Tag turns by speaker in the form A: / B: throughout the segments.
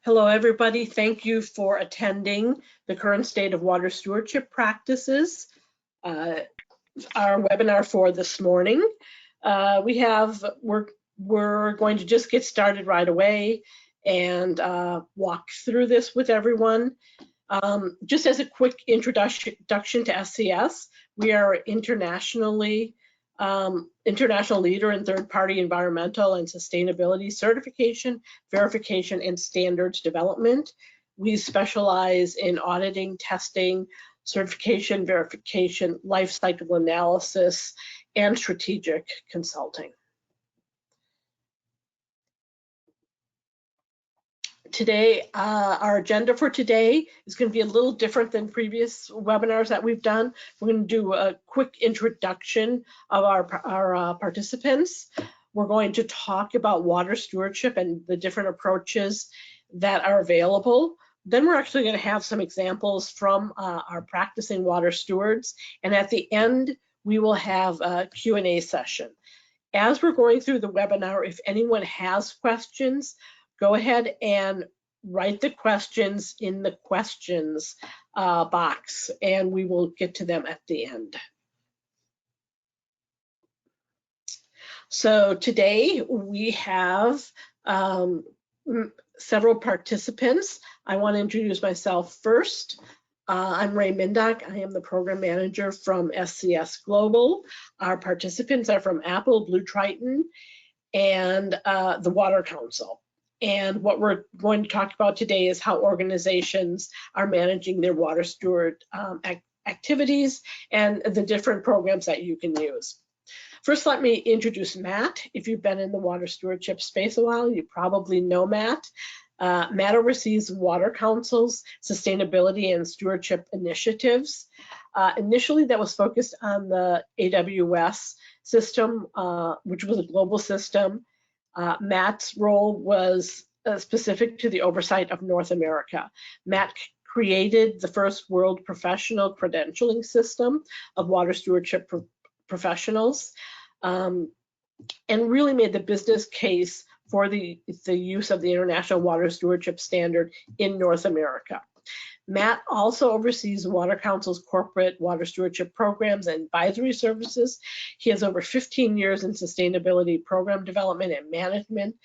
A: Hello, everybody. Thank you for attending the current state of water stewardship practices, our webinar for this morning. We're going to just get started right away and walk through this with everyone. Just as a quick introduction to SCS, we are international leader in third-party environmental and sustainability certification, verification, and standards development. We specialize in auditing, testing, certification, verification, life cycle analysis, and strategic consulting. Today, our agenda for today is going to be a little different than previous webinars that we've done. We're going to do a quick introduction of our participants. We're going to talk about water stewardship and the different approaches that are available. Then we're actually going to have some examples from our practicing water stewards. And at the end, we will have a Q&A session. As we're going through the webinar, if anyone has questions, go ahead and write the questions in the questions box, and we will get to them at the end. So today we have several participants. I want to introduce myself first. I'm Ray Mindock. I am the program manager from SCS Global. Our participants are from Apple, BlueTriton, and the Water Council. And what we're going to talk about today is how organizations are managing their water steward activities and the different programs that you can use. First, let me introduce Matt. If you've been in the water stewardship space a while, you probably know Matt. Matt oversees Water Council's sustainability and stewardship initiatives. Initially, that was focused on the AWS system, which was a global system. Matt's role was specific to the oversight of North America. Matt created the first world professional credentialing system of water stewardship professionals, and really made the business case for the use of the International Water Stewardship Standard in North America. Matt also oversees Water Council's corporate water stewardship programs and advisory services. He has over 15 years in sustainability program development and management,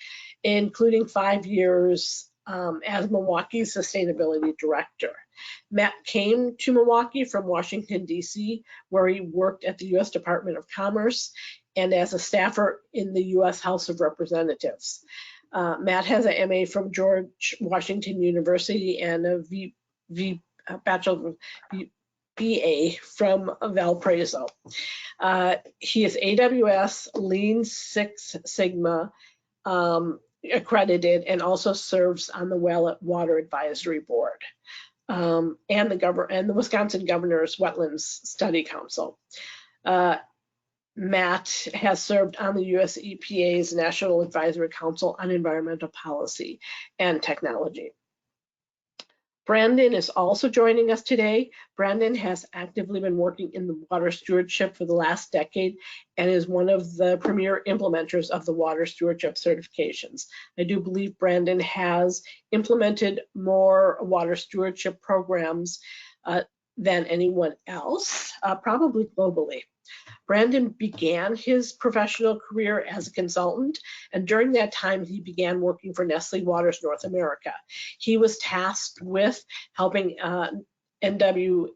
A: including 5 years as Milwaukee's sustainability director. Matt came to Milwaukee from Washington, D.C., where he worked at the U.S. Department of Commerce and as a staffer in the U.S. House of Representatives. Matt has an MA from George Washington University and a Bachelor of BA from Valparaiso. He is AWS Lean Six Sigma accredited and also serves on the Well Water Advisory Board and the Wisconsin Governor's Wetlands Study Council. Matt has served on the US EPA's National Advisory Council on Environmental Policy and Technology. Brandon is also joining us today. Brandon has actively been working in the water stewardship for the last decade and is one of the premier implementers of the water stewardship certifications. I do believe Brandon has implemented more water stewardship programs than anyone else, probably globally. Brandon began his professional career as a consultant, and during that time, he began working for Nestle Waters North America. He was tasked with helping Nestle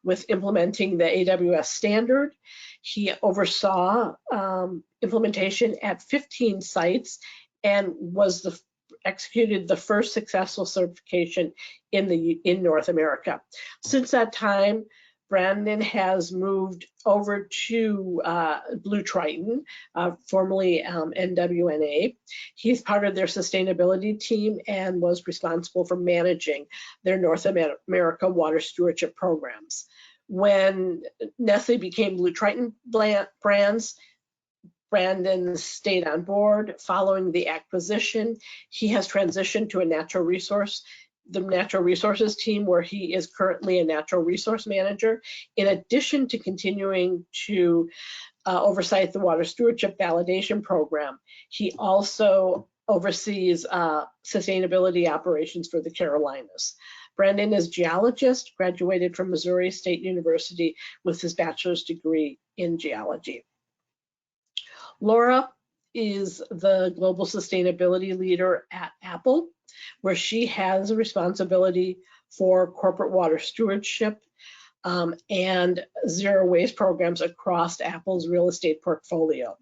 A: with implementing the AWS standard. He oversaw implementation at 15 sites and executed the first successful certification in North America. Since that time, Brandon has moved over to BlueTriton, formerly N.A. He's part of their sustainability team and was responsible for managing their North America water stewardship programs. When Nestle became BlueTriton Brands, Brandon stayed on board. Following the acquisition, he has transitioned to the natural resources team, where he is currently a natural resource manager. In addition to continuing to oversight the water stewardship validation program, he also oversees sustainability operations for the Carolinas. Brandon is a geologist, graduated from Missouri State University with his bachelor's degree in geology. Laura is the global sustainability leader at Apple, where she has a responsibility for corporate water stewardship and zero waste programs across Apple's real estate portfolio.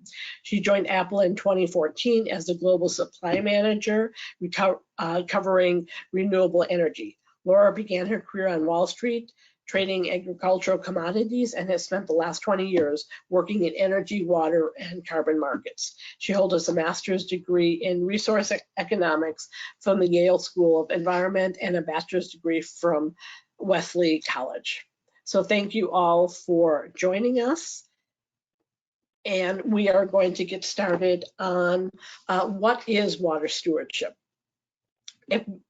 A: She joined Apple in 2014 as the global supply manager, covering renewable energy. Laura began her career on Wall Street, trading agricultural commodities, and has spent the last 20 years working in energy, water, and carbon markets. She holds a master's degree in resource economics from the Yale School of Environment and a bachelor's degree from Wesley College. So thank you all for joining us. And we are going to get started on what is water stewardship.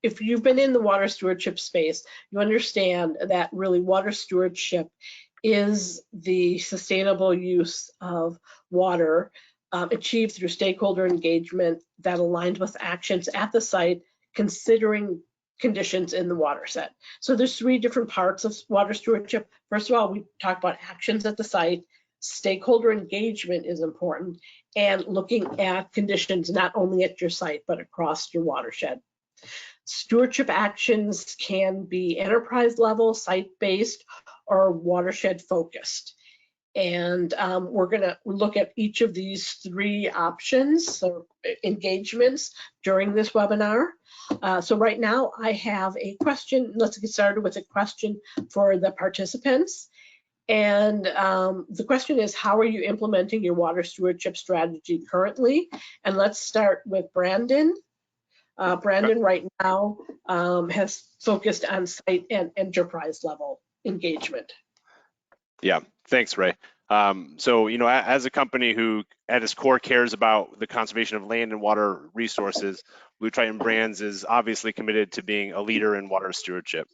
A: If you've been in the water stewardship space, you understand that really water stewardship is the sustainable use of water achieved through stakeholder engagement that aligns with actions at the site, considering conditions in the water set. So there's three different parts of water stewardship. First of all, we talk about actions at the site. Stakeholder engagement is important, and looking at conditions not only at your site, but across your watershed. Stewardship actions can be enterprise level, site-based, or watershed focused. And we're going to look at each of these three options or engagements during this webinar. So right now I have a question. Let's get started with a question for the participants. And the question is, how are you implementing your water stewardship strategy currently? And let's start with Brandon. Brandon right now has focused on site and enterprise level engagement.
B: Yeah, thanks, Ray. So, you know, as a company who at its core cares about the conservation of land and water resources, BlueTriton Brands is obviously committed to being a leader in water stewardship.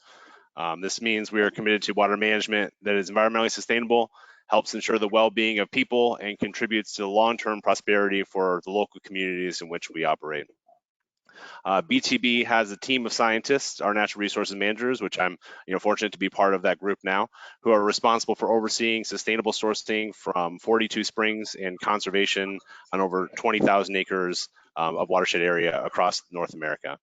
B: This means we are committed to water management that is environmentally sustainable, helps ensure the well-being of people, and contributes to the long-term prosperity for the local communities in which we operate. BTB has a team of scientists, our natural resources managers, which I'm fortunate to be part of that group now, who are responsible for overseeing sustainable sourcing from 42 springs and conservation on over 20,000 acres of watershed area across North America.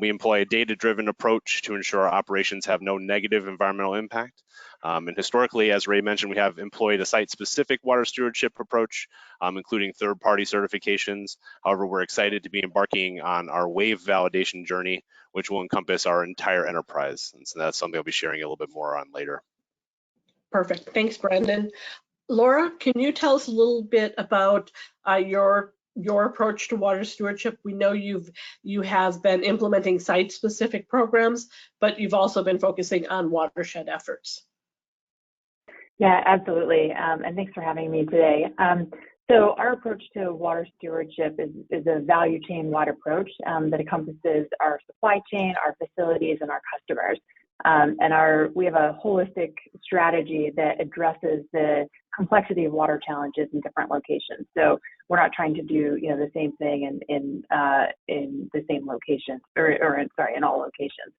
B: We employ a data-driven approach to ensure our operations have no negative environmental impact. And historically, as Ray mentioned, we have employed a site-specific water stewardship approach, including third-party certifications. However, we're excited to be embarking on our WAVE validation journey, which will encompass our entire enterprise. And so that's something I'll be sharing a little bit more on later.
A: Perfect. Thanks, Brandon. Laura, can you tell us a little bit about your approach to water stewardship? We know you have been implementing site-specific programs, but you've also been focusing on watershed efforts.
C: Yeah, absolutely. And thanks for having me today. So our approach to water stewardship is a value chain-wide approach that encompasses our supply chain, our facilities, and our customers. And we have a holistic strategy that addresses the complexity of water challenges in different locations. So we're not trying to do the same thing in the same locations, in all locations.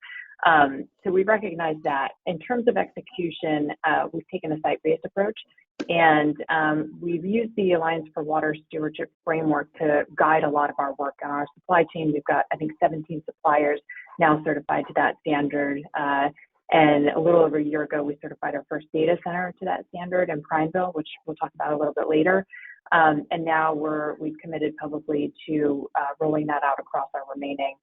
C: So we recognize that. In terms of execution, we've taken a site-based approach, and we've used the Alliance for Water Stewardship framework to guide a lot of our work on our supply chain. We've got, I think, 17 suppliers now certified to that standard. And a little over a year ago, we certified our first data center to that standard in Prineville, which we'll talk about a little bit later. And now we've committed publicly to rolling that out across our remaining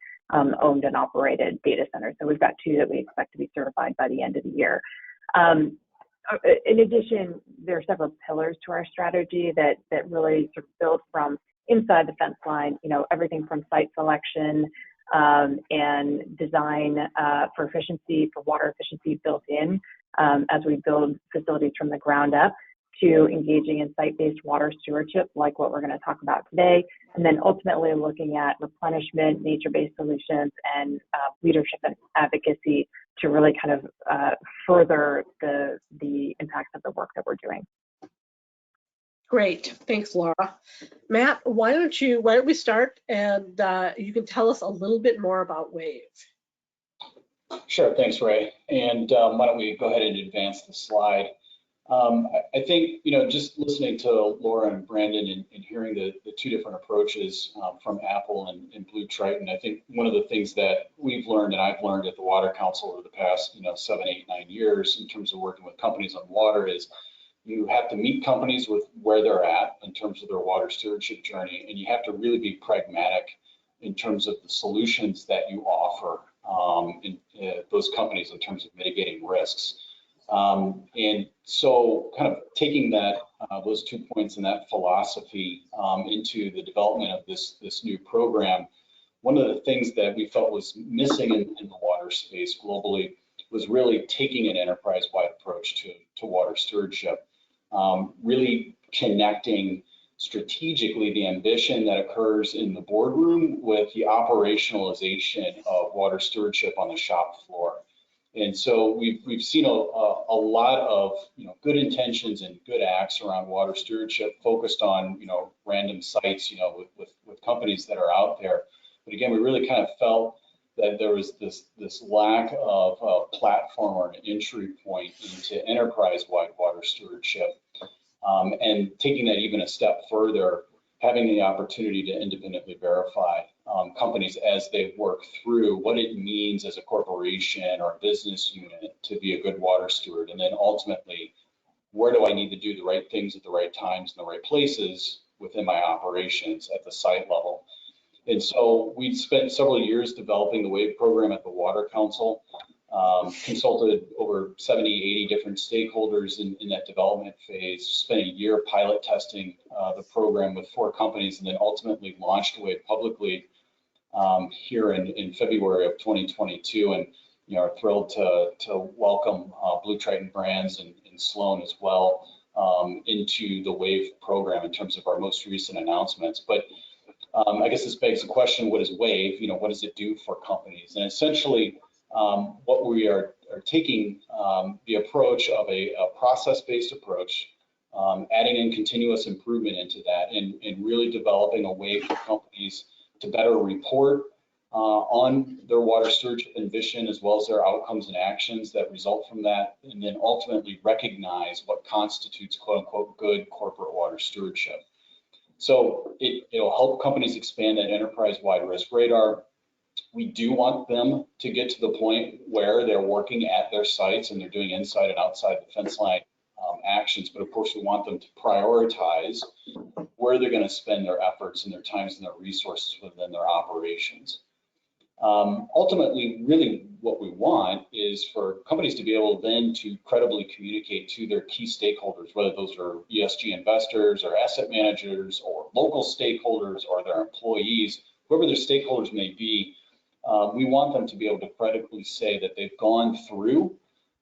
C: owned and operated data centers. So we've got 2 that we expect to be certified by the end of the year. In addition, there are several pillars to our strategy that really sort of build from inside the fence line, everything from site selection and design for efficiency, for water efficiency built in as we build facilities from the ground up, to engaging in site-based water stewardship, like what we're going to talk about today, and then ultimately looking at replenishment, nature-based solutions, and leadership and advocacy to really kind of further the impacts of the work that we're doing.
A: Great, thanks, Laura. Matt, why don't we start and you can tell us a little bit more about WAVE.
D: Sure, thanks, Ray. And why don't we go ahead and advance the slide. I think, just listening to Laura and Brandon and hearing the two different approaches from Apple and BlueTriton, I think one of the things that we've learned and I've learned at the Water Council over the past, 7, 8, 9 years in terms of working with companies on water is you have to meet companies with where they're at in terms of their water stewardship journey, and you have to really be pragmatic in terms of the solutions that you offer in those companies in terms of mitigating risks. And so kind of taking that those 2 points and that philosophy into the development of this new program, one of the things that we felt was missing in the water space globally was really taking an enterprise-wide approach to water stewardship, really connecting strategically the ambition that occurs in the boardroom with the operationalization of water stewardship on the shop floor. And so we've seen a lot of good intentions and good acts around water stewardship focused on random sites with companies that are out there. But again, we really kind of felt that there was this lack of a platform or an entry point into enterprise-wide water stewardship. And taking that even a step further, having the opportunity to independently verify companies as they work through what it means as a corporation or a business unit to be a good water steward. And then ultimately, where do I need to do the right things at the right times in the right places within my operations at the site level? And so we spent several years developing the WAVE program at the Water Council. Consulted over 70, 80 different stakeholders in that development phase, spent a year pilot testing the program with 4 companies, and then ultimately launched WAVE publicly here in February of 2022, and are thrilled to welcome BlueTriton Brands and Sloan as well into the WAVE program in terms of our most recent announcements. But I guess this begs the question, what is WAVE? What does it do for companies? And essentially, what we are taking the approach of a process-based approach, adding in continuous improvement into that, and really developing a way for companies to better report on their water stewardship ambition, as well as their outcomes and actions that result from that, and then ultimately recognize what constitutes quote unquote good corporate water stewardship. So it'll help companies expand that enterprise-wide risk radar. We do want them to get to the point where they're working at their sites and they're doing inside and outside the fence line actions, but of course we want them to prioritize where they're going to spend their efforts and their times and their resources within their operations. Ultimately, really what we want is for companies to be able then to credibly communicate to their key stakeholders, whether those are ESG investors or asset managers or local stakeholders or their employees, whoever their stakeholders may be. We want them to be able to credibly say that they've gone through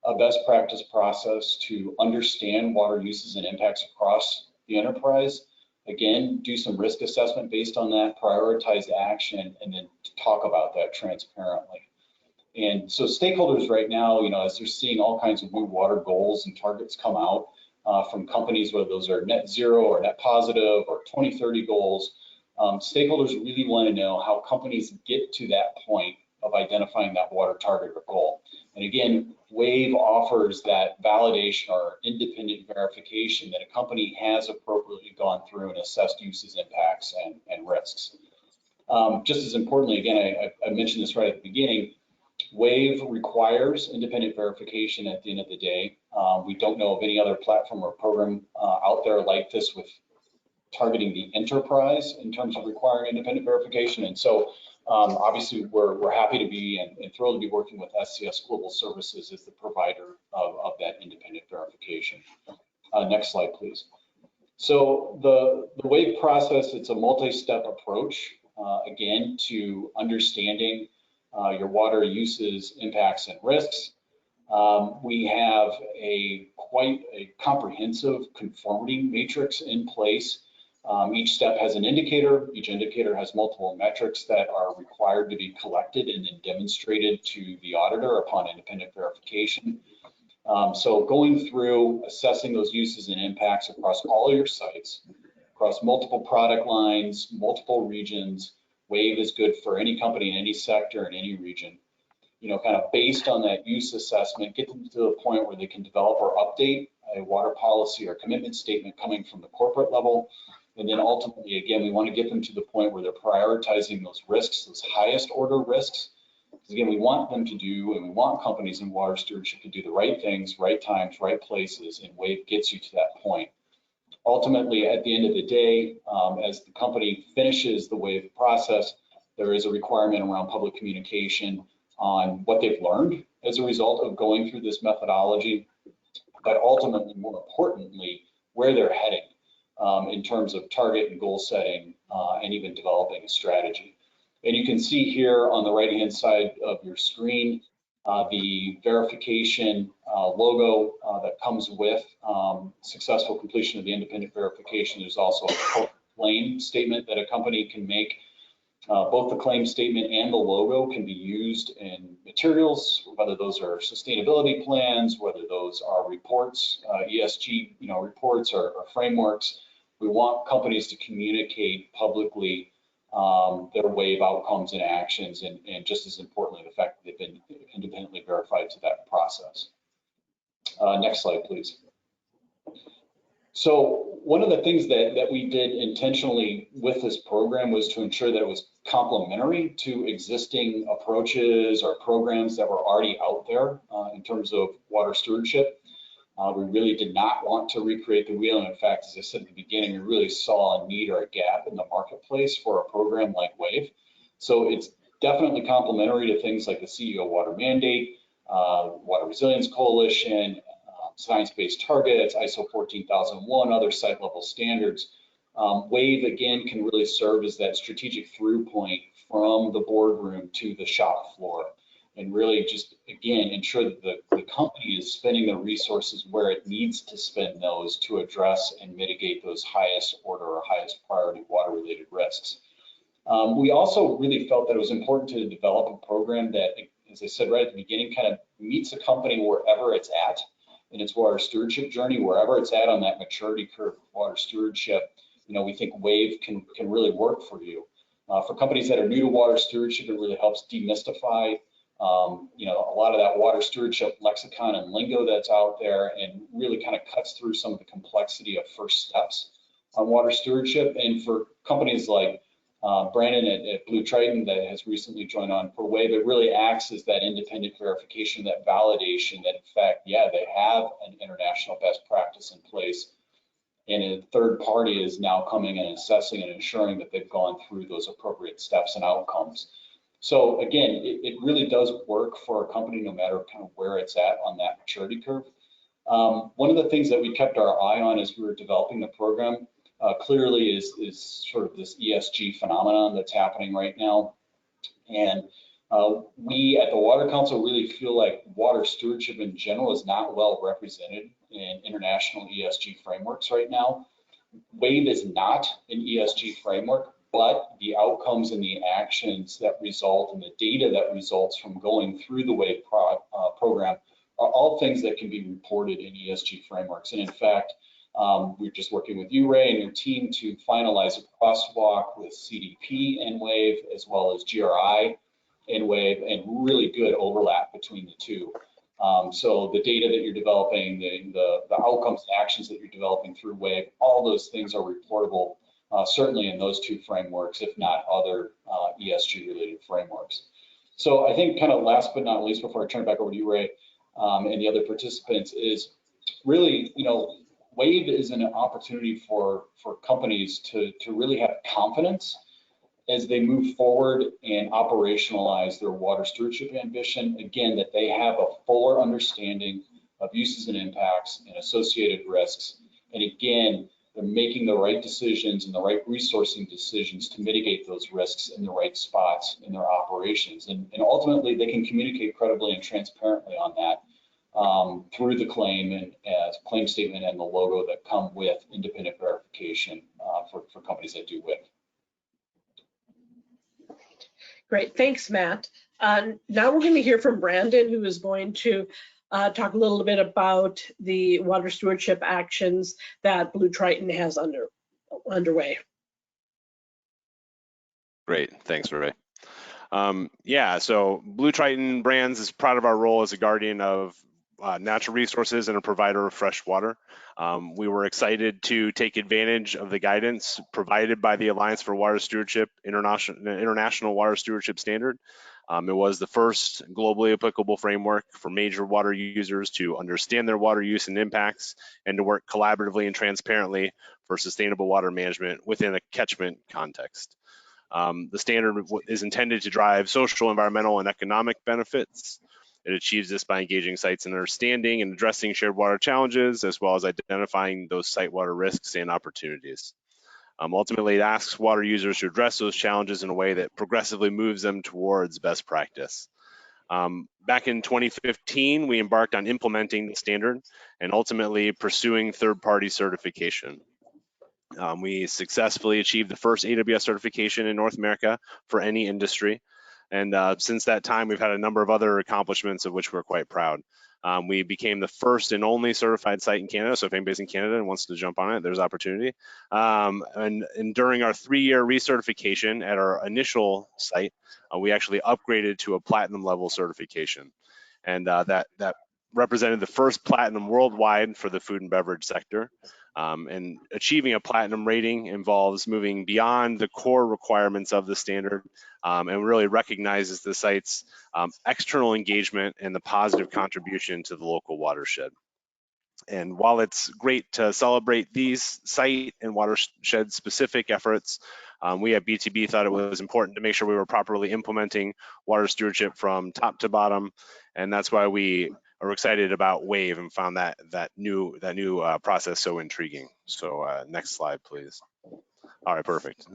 D: a best practice process to understand water uses and impacts across the enterprise. Again, do some risk assessment based on that, prioritize action, and then talk about that transparently. And so stakeholders right now, as they're seeing all kinds of new water goals and targets come out from companies, whether those are net zero or net positive or 2030 goals, stakeholders really want to know how companies get to that point of identifying that water target or goal. And again, WAVE offers that validation or independent verification that a company has appropriately gone through and assessed uses, impacts, and risks. Just as importantly, again, I mentioned this right at the beginning, WAVE requires independent verification at the end of the day. We don't know of any other platform or program out there like this with targeting the enterprise in terms of requiring independent verification. And so obviously we're happy to be and thrilled to be working with SCS Global Services as the provider of that independent verification. Next slide, please. So the WAVE process, it's a multi-step approach, again, to understanding your water uses, impacts, and risks. We have quite a comprehensive conformity matrix in place. Each step has an indicator. Each indicator has multiple metrics that are required to be collected and then demonstrated to the auditor upon independent verification. So going through, assessing those uses and impacts across all your sites, across multiple product lines, multiple regions. WAVE is good for any company in any sector in any region. You know, kind of based on that use assessment, get them to the point where they can develop or update a water policy or commitment statement coming from the corporate level. And then ultimately, again, we want to get them to the point where they're prioritizing those risks, those highest order risks. Because again, we want them to do, and we want companies in water stewardship to do the right things, right times, right places, and WAVE gets you to that point. Ultimately, at the end of the day, as the company finishes the WAVE process, there is a requirement around public communication on what they've learned as a result of going through this methodology, but ultimately, more importantly, where they're heading in terms of target and goal setting and even developing a strategy. And you can see here on the right-hand side of your screen, the verification logo that comes with successful completion of the independent verification. There's also a claim statement that a company can make. Both the claim statement and the logo can be used in materials, whether those are sustainability plans, whether those are reports, ESG reports or frameworks. We want companies to communicate publicly their WAVE outcomes and actions, and just as importantly, the fact that they've been independently verified to that process. Next slide, please. So one of the things that we did intentionally with this program was to ensure that it was complementary to existing approaches or programs that were already out there in terms of water stewardship. We really did not want to recreate the wheel. And in fact, as I said at the beginning, we really saw a need or a gap in the marketplace for a program like WAVE. So it's definitely complementary to things like the CEO Water Mandate, Water Resilience Coalition, science-based targets, ISO 14001, other site level standards. WAVE, again, can really serve as that strategic through point from the boardroom to the shop floor, and really just, again, ensure that the company is spending the resources where it needs to spend those to address and mitigate those highest order or highest priority water-related risks. We also really felt that it was important to develop a program that, as I said right at the beginning, kind of meets a company wherever it's at in its water stewardship journey, wherever it's at on that maturity curve of water stewardship. You know, we think WAVE can really work for you. For companies that are new to water stewardship, it really helps demystify you know, a lot of that water stewardship lexicon and lingo that's out there, and really kind of cuts through some of the complexity of first steps on water stewardship. And for companies like Brandon at BlueTriton that has recently joined on for WAVE, it really acts as that independent verification, that validation that in fact, yeah, they have an international best practice in place, and a third party is now coming and assessing and ensuring that they've gone through those appropriate steps and outcomes. So again, it really does work for a company no matter kind of where it's at on that maturity curve. One of the things that we kept our eye on as we were developing the program clearly is sort of this ESG phenomenon that's happening right now. And we at the Water Council really feel like water stewardship in general is not well represented in international ESG frameworks right now. WAVE is not an ESG framework, but the outcomes and the actions that result and the data that results from going through the WAVE program are all things that can be reported in ESG frameworks. And in fact, we're just working with you, Ray, and your team to finalize a crosswalk with CDP and WAVE, as well as GRI and WAVE, and really good overlap between the two. So the data that you're developing, the outcomes and actions that you're developing through WAVE, all those things are reportable, certainly in those two frameworks, if not other ESG related frameworks. So I think kind of last but not least, before I turn it back over to you, Ray, and the other participants, is really, you know, WAVE is an opportunity for companies to really have confidence as they move forward and operationalize their water stewardship ambition. Again, that they have a fuller understanding of uses and impacts and associated risks. And again, they're making the right decisions and the right resourcing decisions to mitigate those risks in the right spots in their operations. And ultimately, they can communicate credibly and transparently on that through the claim and claim statement and the logo that come with independent verification for companies that do WIP.
A: Great, thanks, Matt. Now we're going to hear from Brandon, who is going to talk a little bit about the water stewardship actions that BlueTriton has underway.
B: Great, thanks, Ray. Yeah, so BlueTriton Brands is proud of our role as a guardian of natural resources and a provider of fresh water. We were excited to take advantage of the guidance provided by the Alliance for Water Stewardship International Water Stewardship Standard. It was the first globally applicable framework for major water users to understand their water use and impacts and to work collaboratively and transparently for sustainable water management within a catchment context. The standard is intended to drive social, environmental, and economic benefits. It achieves this by engaging sites in understanding and addressing shared water challenges, as well as identifying those site water risks and opportunities. Ultimately, it asks water users to address those challenges in a way that progressively moves them towards best practice. Back in 2015, we embarked on implementing the standard and ultimately pursuing third-party certification. We successfully achieved the first AWS certification in North America for any industry. And since that time, we've had a number of other accomplishments of which we're quite proud. We became the first and only certified site in Canada. So if anybody's in Canada and wants to jump on it, there's opportunity. And during our 3-year recertification at our initial site, we actually upgraded to a platinum level certification. And that represented the first platinum worldwide for the food and beverage sector. And achieving a platinum rating involves moving beyond the core requirements of the standard and really recognizes the site's external engagement and the positive contribution to the local watershed. And while it's great to celebrate these site and watershed specific efforts, we at BTB thought it was important to make sure we were properly implementing water stewardship from top to bottom. And that's why we are excited about WAVE and found that new process so intriguing. So next slide, please. All right, perfect.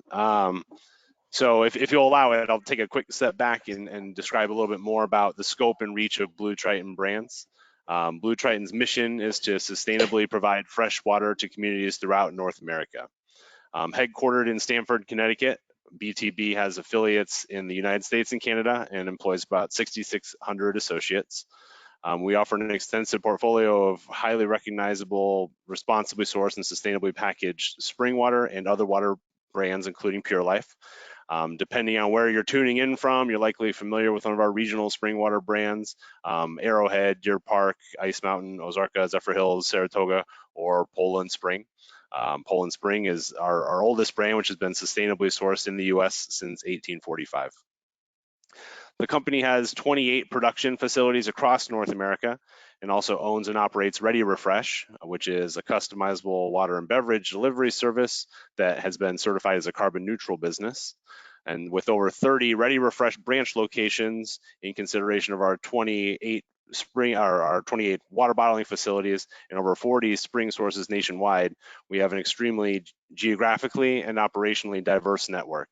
B: So if you'll allow it, I'll take a quick step back and describe a little bit more about the scope and reach of BlueTriton Brands. BlueTriton's mission is to sustainably provide fresh water to communities throughout North America. Headquartered in Stamford, Connecticut, BTB has affiliates in the United States and Canada and employs about 6,600 associates. We offer an extensive portfolio of highly recognizable, responsibly sourced and sustainably packaged spring water and other water brands, including Pure Life. Depending on where you're tuning in from, you're likely familiar with one of our regional spring water brands, Arrowhead, Deer Park, Ice Mountain, Ozarka, Zephyr Hills, Saratoga, or Poland Spring. Poland Spring is our oldest brand, which has been sustainably sourced in the US since 1845. The company has 28 production facilities across North America and also owns and operates Ready Refresh, which is a customizable water and beverage delivery service that has been certified as a carbon neutral business. And with over 30 Ready Refresh branch locations in consideration of our 28 water bottling facilities and over 40 spring sources nationwide, we have an extremely geographically and operationally diverse network,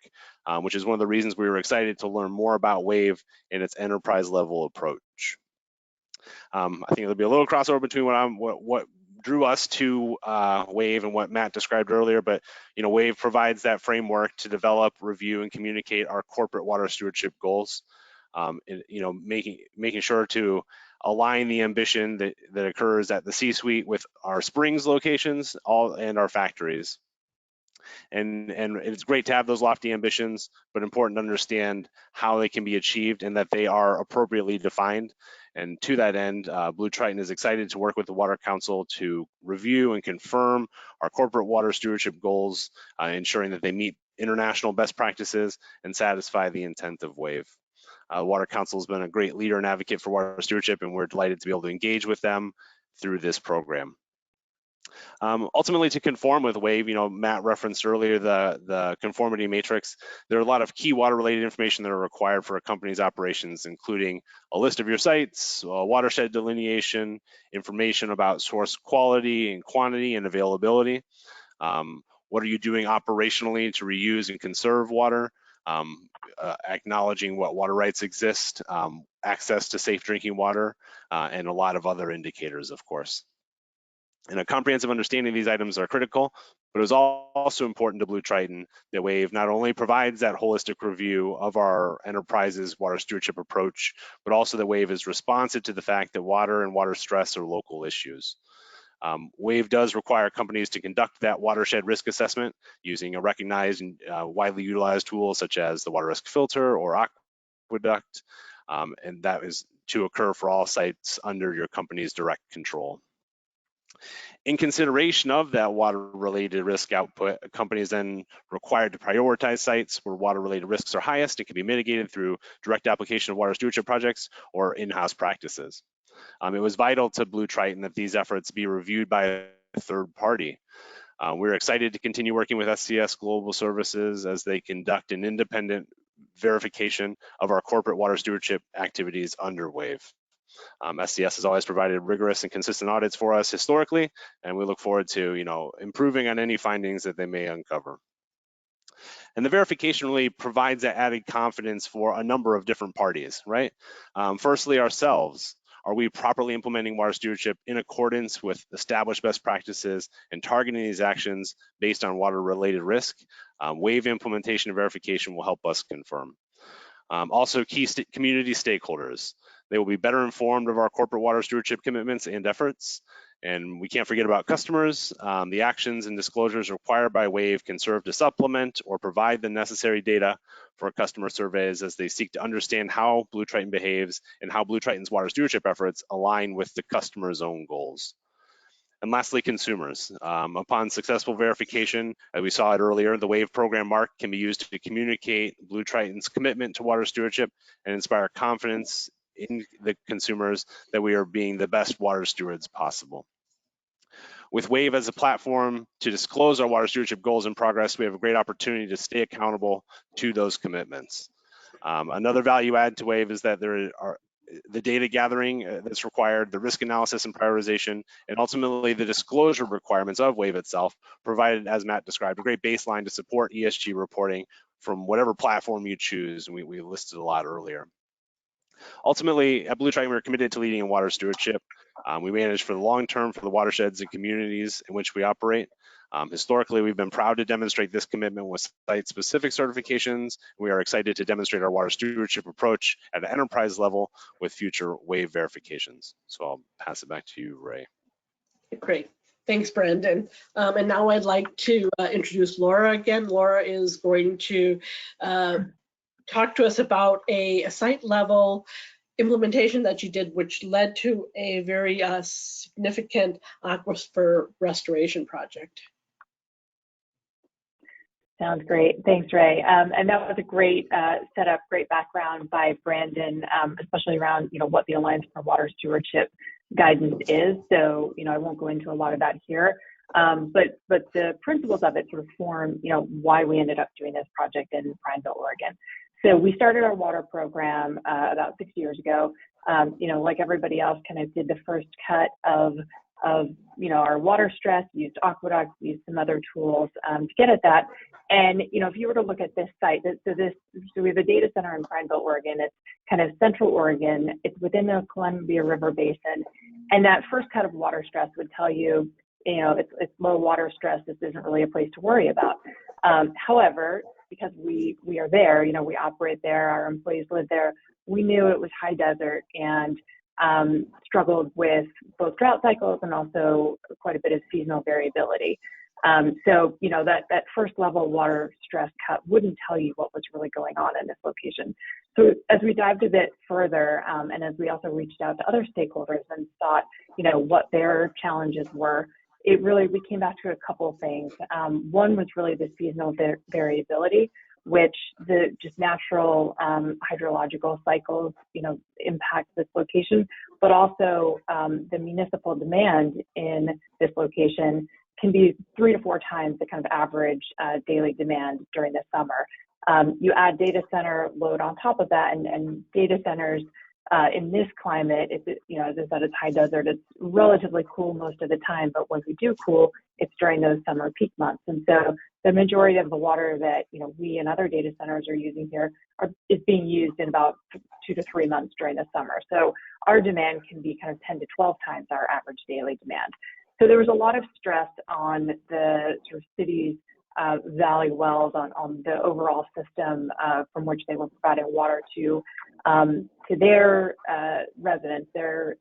B: which is one of the reasons we were excited to learn more about WAVE and its enterprise level approach. I think there'll be a little crossover between what drew us to WAVE and what Matt described earlier, but WAVE provides that framework to develop, review, and communicate our corporate water stewardship goals. Making sure to align the ambition that occurs at the C-suite with our Springs locations and our factories. And it's great to have those lofty ambitions, but important to understand how they can be achieved and that they are appropriately defined. And to that end, BlueTriton is excited to work with the Water Council to review and confirm our corporate water stewardship goals, ensuring that they meet international best practices and satisfy the intent of WAVE. Water Council has been a great leader and advocate for water stewardship, and we're delighted to be able to engage with them through this program. Ultimately, to conform with WAVE, Matt referenced earlier the conformity matrix. There are a lot of key water-related information that are required for a company's operations, including a list of your sites, watershed delineation, information about source quality and quantity and availability. What are you doing operationally to reuse and conserve water? Acknowledging what water rights exist, access to safe drinking water, and a lot of other indicators, of course. And a comprehensive understanding of these items are critical But it was also important to BlueTriton that WAVE not only provides that holistic review of our enterprise's water stewardship approach, but also that WAVE is responsive to the fact that water and water stress are local issues. WAVE does require companies to conduct that watershed risk assessment using a recognized and widely utilized tool such as the water risk filter or aqueduct, and that is to occur for all sites under your company's direct control. In consideration of that water-related risk output, a company is then required to prioritize sites where water-related risks are highest and can be mitigated through direct application of water stewardship projects or in-house practices. It was vital to BlueTriton that these efforts be reviewed by a third party. We're excited to continue working with SCS Global Services as they conduct an independent verification of our corporate water stewardship activities under WAVE. SCS has always provided rigorous and consistent audits for us historically, and we look forward to improving on any findings that they may uncover. And the verification really provides that added confidence for a number of different parties, right? Firstly, ourselves. Are we properly implementing water stewardship in accordance with established best practices and targeting these actions based on water-related risk? WAVE implementation and verification will help us confirm. Also, key community stakeholders. They will be better informed of our corporate water stewardship commitments and efforts. And we can't forget about customers. The actions and disclosures required by WAVE can serve to supplement or provide the necessary data for customer surveys as they seek to understand how BlueTriton behaves and how BlueTriton's water stewardship efforts align with the customer's own goals. And lastly, consumers. Upon successful verification, as we saw it earlier, the WAVE program mark can be used to communicate BlueTriton's commitment to water stewardship and inspire confidence in the consumers that we are being the best water stewards possible. With WAVE as a platform to disclose our water stewardship goals and progress, we have a great opportunity to stay accountable to those commitments. Another value add to WAVE is that there are the data gathering that's required, the risk analysis and prioritization, and ultimately the disclosure requirements of WAVE itself, provided, as Matt described, a great baseline to support ESG reporting from whatever platform you choose. And we listed a lot earlier. Ultimately, at BlueTriton, we're committed to leading in water stewardship. We manage for the long term for the watersheds and communities in which we operate. Historically, we've been proud to demonstrate this commitment with site-specific certifications. We are excited to demonstrate our water stewardship approach at an enterprise level with future WAVE verifications. So I'll pass it back to you, Ray.
A: Great. Thanks, Brandon. And now I'd like to introduce Laura again. Laura is going to talk to us about a site level implementation that you did, which led to a very significant aquifer restoration project.
C: Sounds great. Thanks, Ray. And that was a great setup, great background by Brandon, especially around what the Alliance for Water Stewardship guidance is. So I won't go into a lot of that here, but the principles of it sort of form why we ended up doing this project in Prineville, Oregon. So we started our water program about 6 years ago. Like everybody else, kind of did the first cut of our water stress, used aqueducts, used some other tools to get at that. And if you were to look at this site, so we have a data center in Prineville, Oregon. It's kind of central Oregon. It's within the Columbia River Basin, and that first cut of water stress would tell you, it's low water stress. This isn't really a place to worry about. However, because we are there, we operate there, our employees live there, we knew it was high desert and struggled with both drought cycles and also quite a bit of seasonal variability. So that first level water stress cut wouldn't tell you what was really going on in this location. So as we dived a bit further, and as we also reached out to other stakeholders and thought, what their challenges were, we came back to a couple of things. One was really the seasonal variability, which the just natural hydrological cycles, impact this location, but also the municipal demand in this location can be 3 to 4 times the kind of average daily demand during the summer. You add data center load on top of that, and data centers in this climate, as I said, it's high desert, it's relatively cool most of the time, but when we do cool, it's during those summer peak months. And so the majority of the water that we and other data centers are using here is being used in about 2 to 3 months during the summer. So our demand can be kind of 10 to 12 times our average daily demand. So there was a lot of stress on the sort of city's valley wells, on the overall system from which they were providing water to their residents, their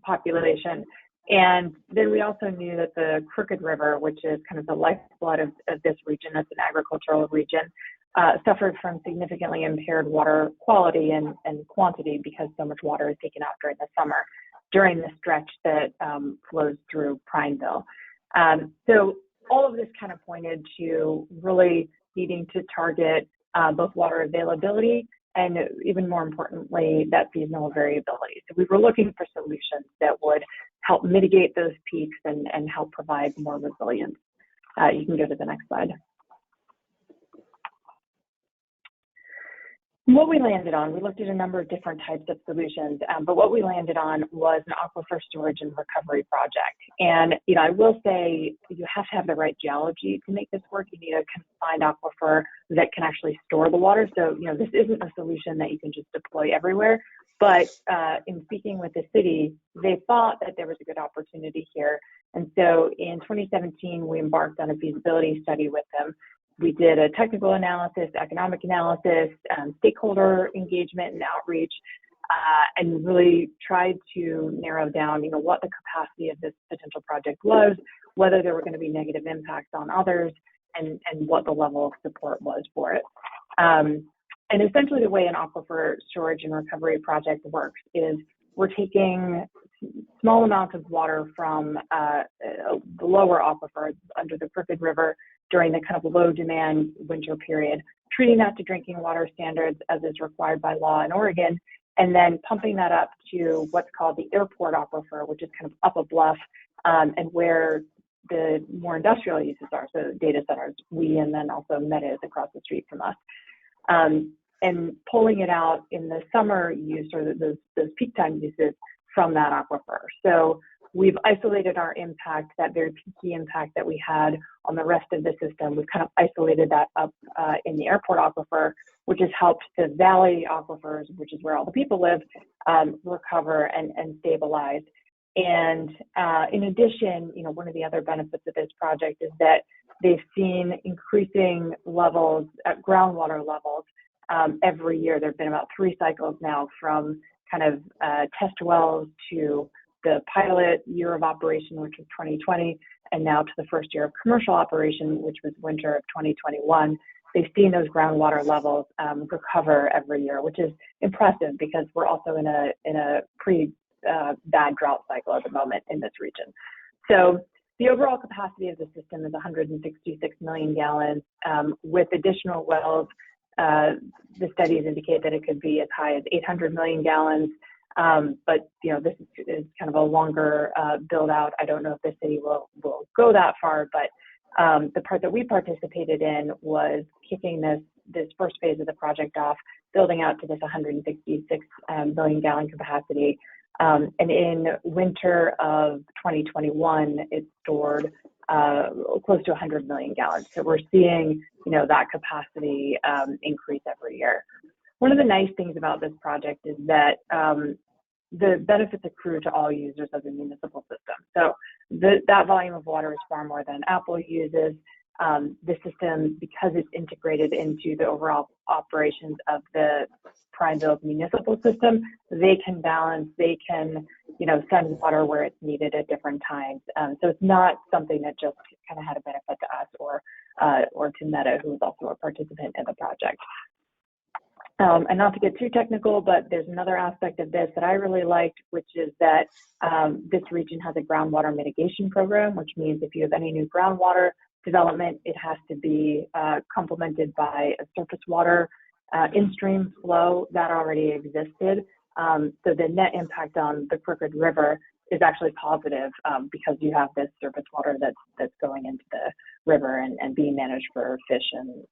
C: population. And then we also knew that the Crooked River, which is kind of the lifeblood of this region, it's an agricultural region, suffered from significantly impaired water quality and quantity because so much water is taken out during the summer, during the stretch that flows through Prineville. So all of this kind of pointed to really needing to target both water availability and, even more importantly, that seasonal variability. So we were looking for solutions that would help mitigate those peaks and help provide more resilience. You can go to the next slide. What we landed on, we looked at a number of different types of solutions, but what we landed on was an aquifer storage and recovery project. And, I will say you have to have the right geology to make this work. You need a confined aquifer that can actually store the water. So, this isn't a solution that you can just deploy everywhere. But in speaking with the city, they thought that there was a good opportunity here. And so in 2017, we embarked on a feasibility study with them. We did a technical analysis, economic analysis, stakeholder engagement and outreach, and really tried to narrow down, what the capacity of this potential project was, whether there were going to be negative impacts on others, and what the level of support was for it. And essentially the way an aquifer storage and recovery project works is we're taking small amounts of water from the lower aquifer under the Crooked River during the kind of low demand winter period, treating that to drinking water standards as is required by law in Oregon, and then pumping that up to what's called the airport aquifer, which is kind of up a bluff and where the more industrial uses are, so data centers, and then also Meta is across the street from us. And pulling it out in the summer use, or those peak time uses, from that aquifer. So we've isolated our impact, that very peaky impact that we had on the rest of the system. We've kind of isolated that up in the airport aquifer, which has helped the valley aquifers, which is where all the people live, recover and stabilize. And in addition, one of the other benefits of this project is that they've seen increasing levels, groundwater levels, every year. There have been about 3 cycles now, from kind of test wells to the pilot year of operation, which was 2020, and now to the first year of commercial operation, which was winter of 2021. They've seen those groundwater levels recover every year, which is impressive because we're also in a pretty bad drought cycle at the moment in this region. So the overall capacity of the system is 166 million gallons. With additional wells, the studies indicate that it could be as high as 800 million gallons. But this is kind of a longer build out. I don't know if the city will go that far, but the part that we participated in was kicking this first phase of the project off, building out to this 166 million gallon capacity. And in winter of 2021, it stored close to 100 million gallons. So we're seeing, that capacity increase every year. One of the nice things about this project is that the benefits accrue to all users of the municipal system. So that volume of water is far more than Apple uses. The system, because it's integrated into the overall operations of the Prineville municipal system, they can balance, they can, send water where it's needed at different times. So it's not something that just kind of had a benefit to us or to Meta, who is also a participant in the project. And not to get too technical, but there's another aspect of this that I really liked, which is that this region has a groundwater mitigation program, which means if you have any new groundwater development, it has to be complemented by a surface water in-stream flow that already existed. So the net impact on the Crooked River is actually positive because you have this surface water that's going into the river and being managed for fish and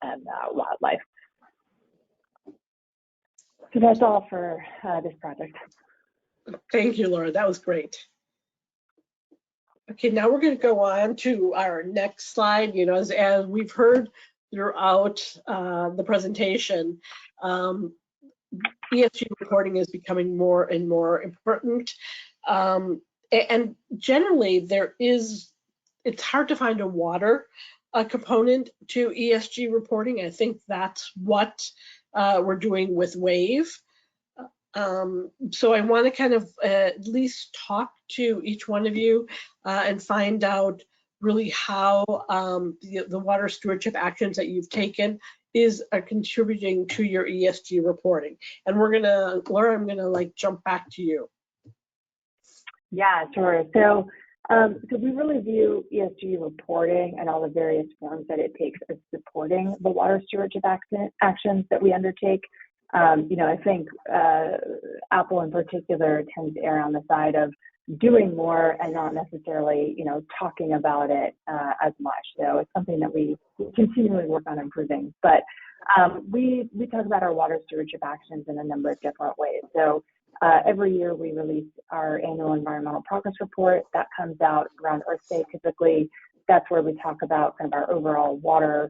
C: wildlife. So that's all for this project.
A: Thank you, Laura. That was great. Okay, now we're going to go on to our next slide. As we've heard throughout the presentation, ESG reporting is becoming more and more important. And And generally it's hard to find a water component to ESG reporting. I think that's what we're doing with WAVE. So I want to kind of at least talk to each one of you and find out really how the water stewardship actions that you've taken are contributing to your ESG reporting. And Laura, I'm gonna jump back to you.
C: Yeah, sure. So we really view ESG reporting and all the various forms that it takes as supporting the water stewardship actions that we undertake. I think Apple in particular tends to err on the side of doing more and not necessarily, talking about it as much. So it's something that we continually work on improving. But we talk about our water stewardship actions in a number of different ways. So every year we release our annual environmental progress report that comes out around Earth Day. Typically, that's where we talk about kind of our overall water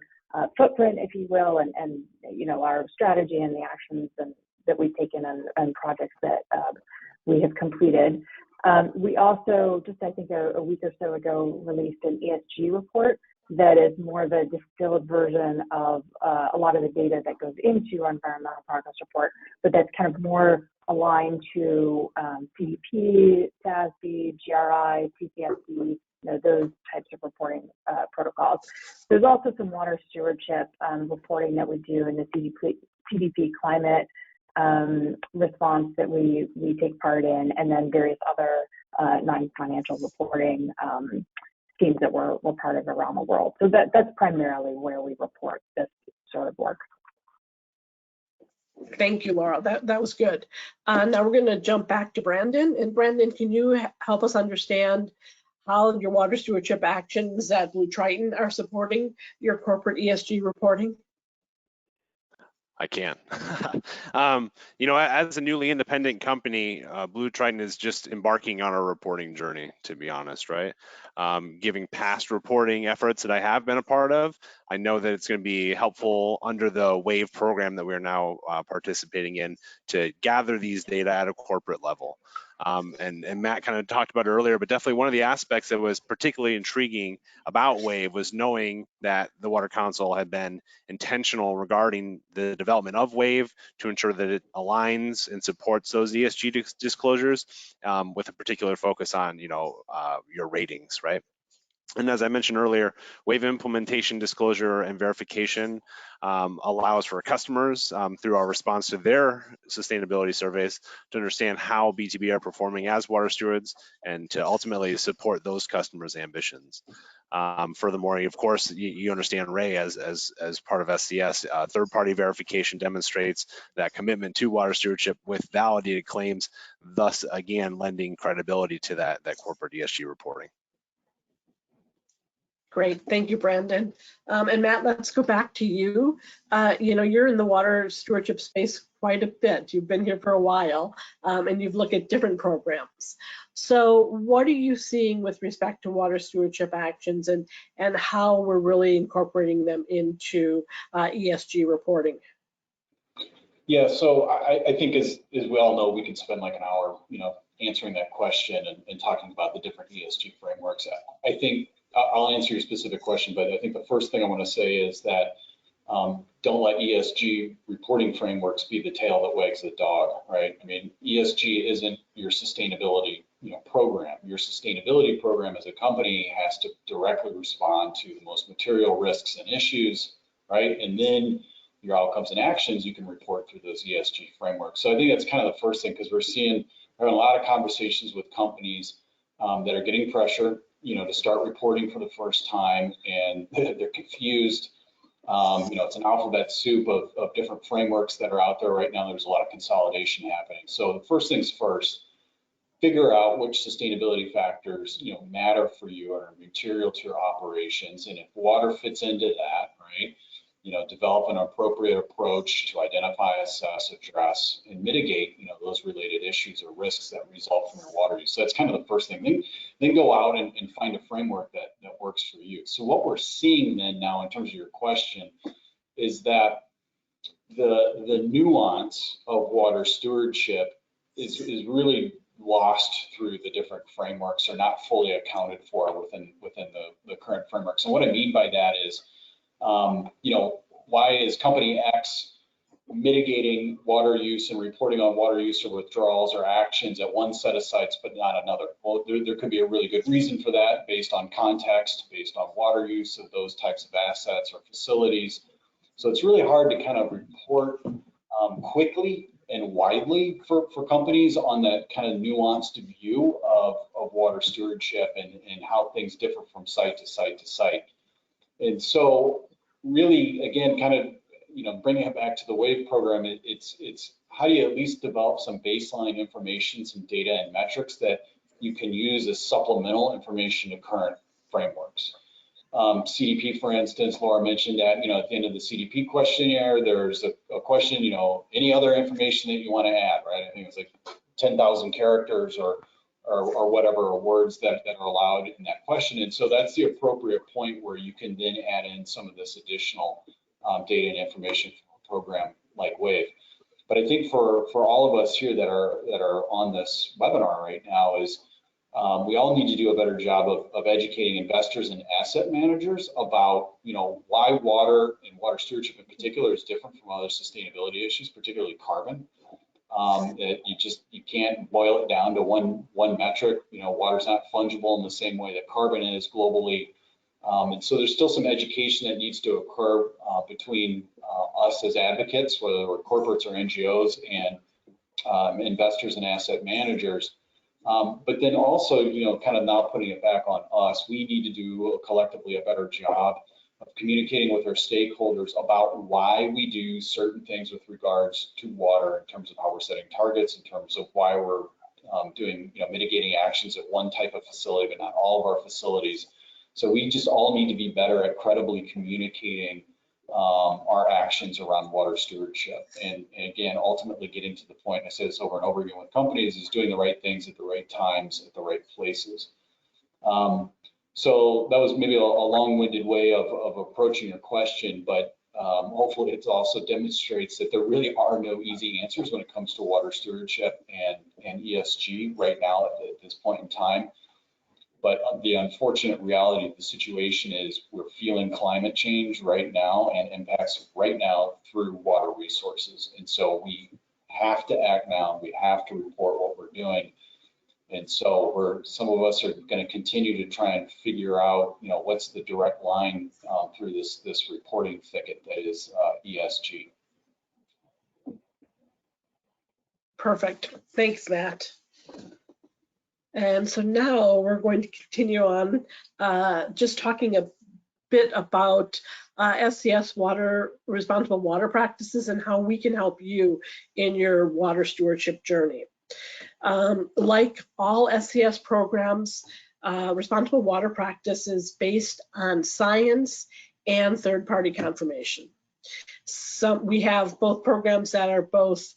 C: footprint, if you will, and our strategy and the actions that we've taken and projects that we have completed. We also, just I think a week or so ago, released an ESG report that is more of a distilled version of a lot of the data that goes into our environmental progress report, but that's kind of more aligned to CDP, SASB, GRI, TCFD, those types of reporting protocols. There's also some water stewardship reporting that we do in the CDP climate response that we take part in, and then various other non-financial reporting schemes that we're part of around the world. So that's primarily where we report this sort of work.
A: Thank you, Laura. That was good. Now we're going to jump back to Brandon. And Brandon, can you help us understand how your water stewardship actions at BlueTriton are supporting your corporate ESG reporting?
B: I can. As a newly independent company, BlueTriton is just embarking on a reporting journey, to be honest, right? Giving past reporting efforts that I have been a part of, I know that it's going to be helpful under the WAVE program that we're now participating in to gather these data at a corporate level. And Matt kind of talked about it earlier, but definitely one of the aspects that was particularly intriguing about WAVE was knowing that the Water Council had been intentional regarding the development of WAVE to ensure that it aligns and supports those ESG disclosures with a particular focus on, your ratings, right? And as I mentioned earlier, WAVE implementation, disclosure, and verification allows for customers through our response to their sustainability surveys to understand how BTB are performing as water stewards and to ultimately support those customers' ambitions. Furthermore, of course, you understand, Ray, as part of SCS, third-party verification demonstrates that commitment to water stewardship with validated claims, thus, again, lending credibility to that corporate ESG reporting.
A: Great, thank you, Brandon. And Matt, let's go back to you. You're in the water stewardship space quite a bit. You've been here for a while, and you've looked at different programs. So what are you seeing with respect to water stewardship actions and how we're really incorporating them into ESG reporting?
D: Yeah, so I think as we all know, we could spend like an hour, answering that question and talking about the different ESG frameworks. I think I'll answer your specific question, but I think the first thing I want to say is that don't let ESG reporting frameworks be the tail that wags the dog, right? I mean, ESG isn't your sustainability program. Your sustainability program as a company has to directly respond to the most material risks and issues, right? And then your outcomes and actions you can report through those ESG frameworks. So I think that's kind of the first thing, because we're having a lot of conversations with companies that are getting pressure, to start reporting for the first time, and they're confused. It's an alphabet soup of different frameworks that are out there right now. There's a lot of consolidation happening. So the first things first, figure out which sustainability factors matter for you or are material to your operations, and if water fits into that, right? Develop an appropriate approach to identify, assess, address, and mitigate, those related issues or risks that result from your water use. So that's kind of the first thing. Then go out and find a framework that works for you. So what we're seeing then now, in terms of your question, is that the nuance of water stewardship is really lost through the different frameworks or not fully accounted for within the current frameworks. And what I mean by that is, why is company X mitigating water use and reporting on water use or withdrawals or actions at one set of sites but not another? Well, there could be a really good reason for that based on context, based on water use of those types of assets or facilities. So it's really hard to kind of report quickly and widely for companies on that kind of nuanced view of water stewardship and how things differ from site to site to site. And so really, again, kind of, bringing it back to the WAVE program, it's how do you at least develop some baseline information, some data and metrics that you can use as supplemental information to current frameworks. CDP, for instance, Laura mentioned that, at the end of the CDP questionnaire, there's a question, any other information that you want to add, right? I think it's like 10,000 characters or whatever words that are allowed in that question. And so that's the appropriate point where you can then add in some of this additional data and information from a program like WAVE. But I think for all of us here that are on this webinar right now is we all need to do a better job of educating investors and asset managers about, why water and water stewardship in particular is different from other sustainability issues, particularly carbon. That you can't boil it down to one metric. Water's not fungible in the same way that carbon is globally. And so there's still some education that needs to occur between us as advocates, whether we're corporates or NGOs, and investors and asset managers. But then also, kind of now putting it back on us, we need to do collectively a better job of communicating with our stakeholders about why we do certain things with regards to water, in terms of how we're setting targets, in terms of why we're doing mitigating actions at one type of facility, but not all of our facilities. So we just all need to be better at credibly communicating our actions around water stewardship. And again, ultimately getting to the point, I say this over and over again with companies, is doing the right things at the right times, at the right places. So that was maybe a long-winded way of approaching your question, but hopefully it also demonstrates that there really are no easy answers when it comes to water stewardship and ESG right now at this point in time. But the unfortunate reality of the situation is we're feeling climate change right now and impacts right now through water resources. And so we have to act now. We have to report what we're doing. And so some of us are going to continue to try and figure out, what's the direct line through this reporting thicket that is ESG.
A: Perfect. Thanks, Matt. And so now we're going to continue on just talking a bit about SCS responsible water practices and how we can help you in your water stewardship journey. Like all SCS programs, responsible water practice is based on science and third-party confirmation. So we have both programs that are both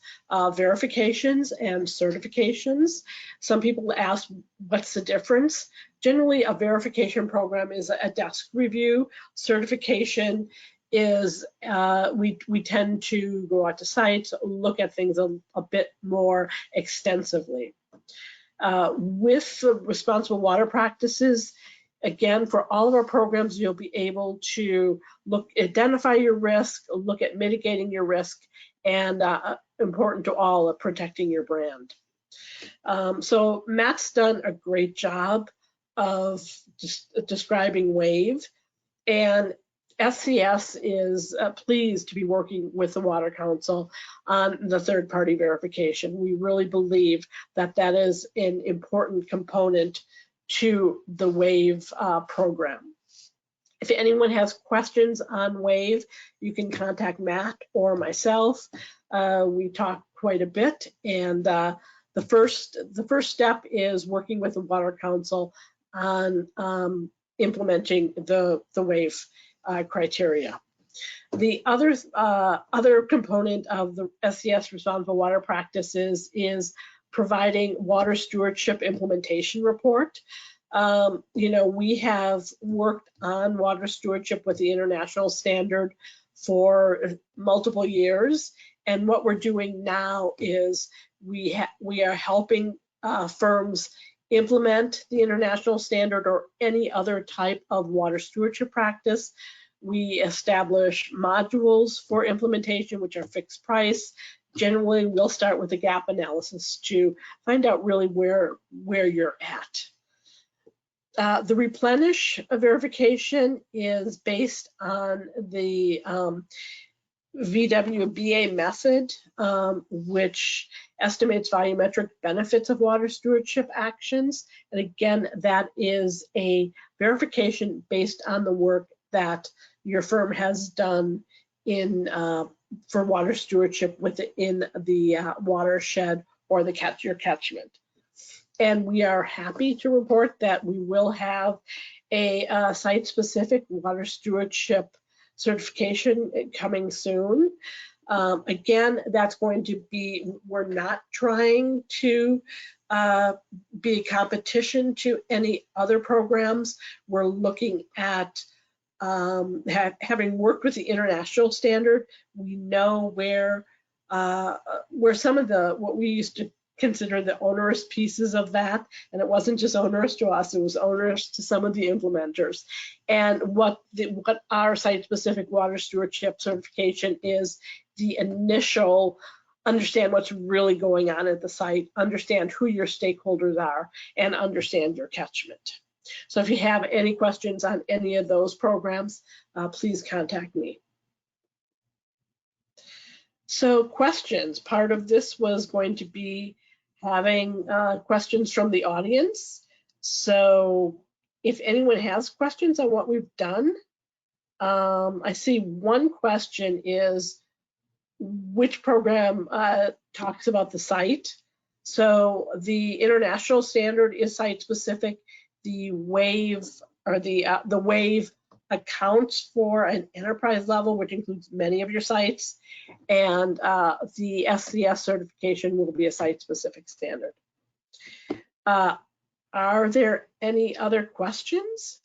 A: verifications and certifications. Some people ask, what's the difference? Generally, a verification program is a desk review. Certification is we tend to go out to sites, look at things a bit more extensively. With the responsible water practices, again, for all of our programs, you'll be able to identify your risk, look at mitigating your risk, and important to all, protecting your brand. So Matt's done a great job of describing WAVE, and SCS is pleased to be working with the Water Council on the third-party verification. We really believe that that is an important component to the WAVE program. If anyone has questions on WAVE, you can contact Matt or myself. We talk quite a bit, and the first step is working with the Water Council on implementing the WAVE criteria. The other component of the SCS responsible water practices is providing water stewardship implementation report. We have worked on water stewardship with the international standard for multiple years, and what we're doing now is we are helping firms implement the international standard or any other type of water stewardship practice. We establish modules for implementation, which are fixed price. Generally, we'll start with a gap analysis to find out really where you're at. The replenish verification is based on the VWBA method, which estimates volumetric benefits of water stewardship actions. And again, that is a verification based on the work that your firm has done in for water stewardship within the watershed or your catchment. And we are happy to report that we will have a site-specific water stewardship certification coming soon. Again, that's going to be, we're not trying to be a competition to any other programs. We're looking at having worked with the international standard, we know where some of what we used to consider the onerous pieces of that, and it wasn't just onerous to us, it was onerous to some of the implementers. And what our site-specific water stewardship certification is the initial understand what's really going on at the site, understand who your stakeholders are, and understand your catchment. So if you have any questions on any of those programs, please contact me. So questions, part of this was going to be having questions from the audience. So if anyone has questions on what we've done, I see one question is, which program talks about the site? So the international standard is site specific. The WAVE or the WAVE accounts for an enterprise level, which includes many of your sites, and the SCS certification will be a site-specific standard. Are there any other questions?